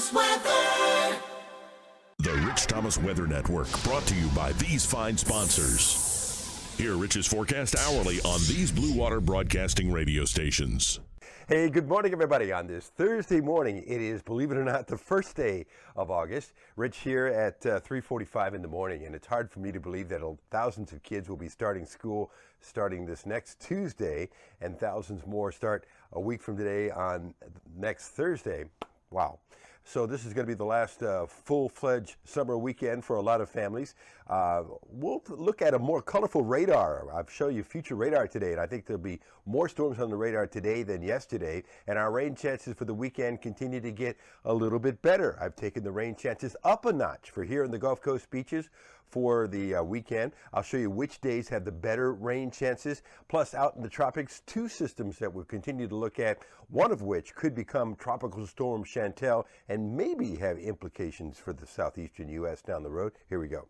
Thomas Weather. The Rich Thomas Weather Network, brought to you by these fine sponsors. Hear Rich's forecast hourly on these Blue Water Broadcasting radio stations. Hey, good morning, everybody. On this Thursday morning, it is, believe it or not, the first day of August. Rich here at 3:45 in the morning, and it's hard for me to believe that thousands of kids will be starting school starting this next Tuesday, and thousands more start a week from today on next Thursday. Wow. So this is going to be the last full-fledged summer weekend for a lot of families. We'll look at a more colorful radar. I'll show you future radar today, and I think there'll be more storms on the radar today than yesterday, and our rain chances for the weekend continue to get a little bit better. I've taken the rain chances up a notch for here in the Gulf Coast beaches for the weekend. I'll show you which days have the better rain chances. Plus, out in the tropics, two systems that we'll continue to look at, one of which could become Tropical Storm Chantal and maybe have implications for the southeastern U.S. down the road. Here we go.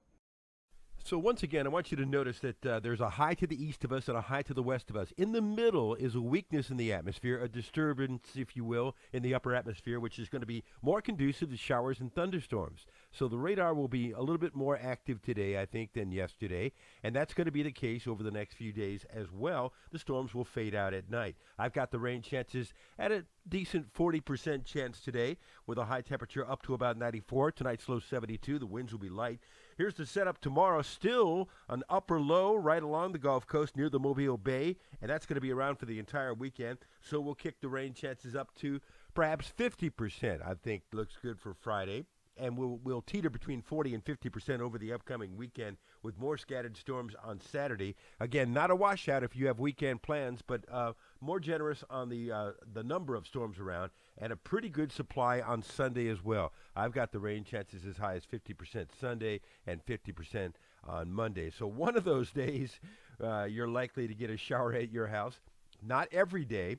So once again, I want you to notice that there's a high to the east of us and a high to the west of us. In the middle is a weakness in the atmosphere, a disturbance, if you will, in the upper atmosphere, which is going to be more conducive to showers and thunderstorms. So the radar will be a little bit more active today, I think, than yesterday, and that's going to be the case over the next few days as well. The storms will fade out at night. I've got the rain chances at a decent 40% chance today, with a high temperature up to about 94. Tonight's low 72. The winds will be light. Here's the setup tomorrow. Still an upper low right along the Gulf Coast near the Mobile Bay, and that's going to be around for the entire weekend. So we'll kick the rain chances up to perhaps 50%. I think looks good for Friday. And we'll teeter between 40 and 50% over the upcoming weekend with more scattered storms on Saturday. Again, not a washout if you have weekend plans, but more generous on the number of storms around, and a pretty good supply on Sunday as well. I've got the rain chances as high as 50% Sunday and 50% on Monday. So one of those days, you're likely to get a shower at your house. Not every day,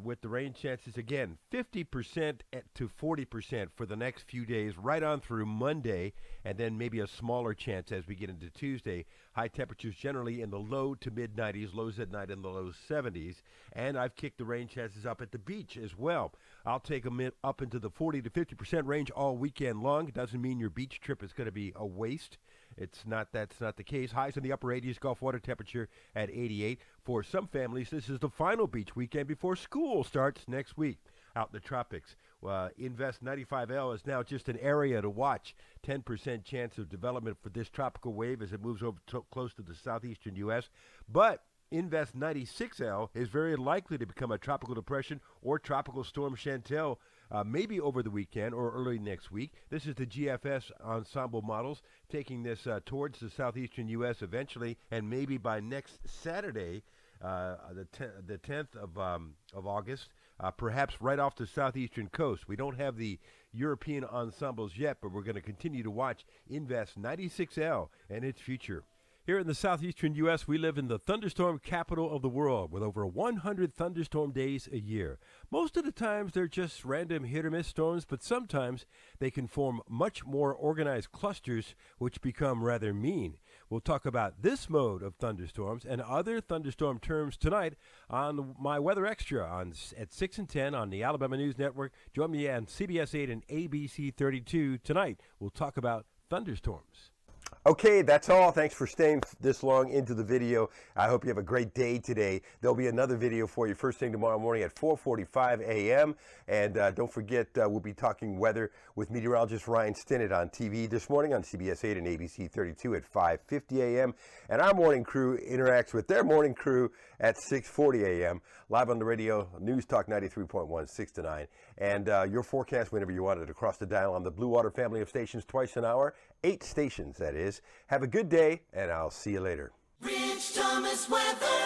with the rain chances, again, 50% to 40% for the next few days, right on through Monday, and then maybe a smaller chance as we get into Tuesday. High temperatures generally in the low to mid-90s, lows at night in the low 70s, and I've kicked the rain chances up at the beach as well. I'll take them up into the 40 to 50% range all weekend long. It doesn't mean your beach trip is going to be a waste. That's not the case. Highs in the upper 80s, Gulf water temperature at 88. For some families, this is the final beach weekend before school starts next week out in the tropics. Invest 95L is now just an area to watch. 10% chance of development for this tropical wave as it moves over close to the southeastern U.S. But Invest 96L is very likely to become a tropical depression or tropical storm Chantal, maybe over the weekend or early next week. This is the GFS ensemble models taking this towards the southeastern U.S. eventually, and maybe by next Saturday, the 10th of August, perhaps right off the southeastern coast. We don't have the European ensembles yet, but we're going to continue to watch Invest 96L and its future. Here in the southeastern U.S., we live in the thunderstorm capital of the world with over 100 thunderstorm days a year. Most of the times, they're just random hit-or-miss storms, but sometimes they can form much more organized clusters, which become rather mean. We'll talk about this mode of thunderstorms and other thunderstorm terms tonight on My Weather Extra at 6 and 10 on the Alabama News Network. Join me on CBS 8 and ABC 32 tonight. We'll talk about thunderstorms. Okay, that's all. Thanks for staying this long into the video. I hope you have a great day today. There'll be another video for you first thing tomorrow morning at 4:45 a.m. And don't forget, we'll be talking weather with meteorologist Ryan Stinnett on TV this morning on CBS 8 and ABC 32 at 5:50 a.m. And our morning crew interacts with their morning crew at 6:40 a.m. live on the radio, News Talk 93.1, 6 to 9. And your forecast whenever you want it across the dial on the Blue Water family of stations twice an hour. 8 stations, that is. Have a good day, and I'll see you later. Rich Thomas Weather.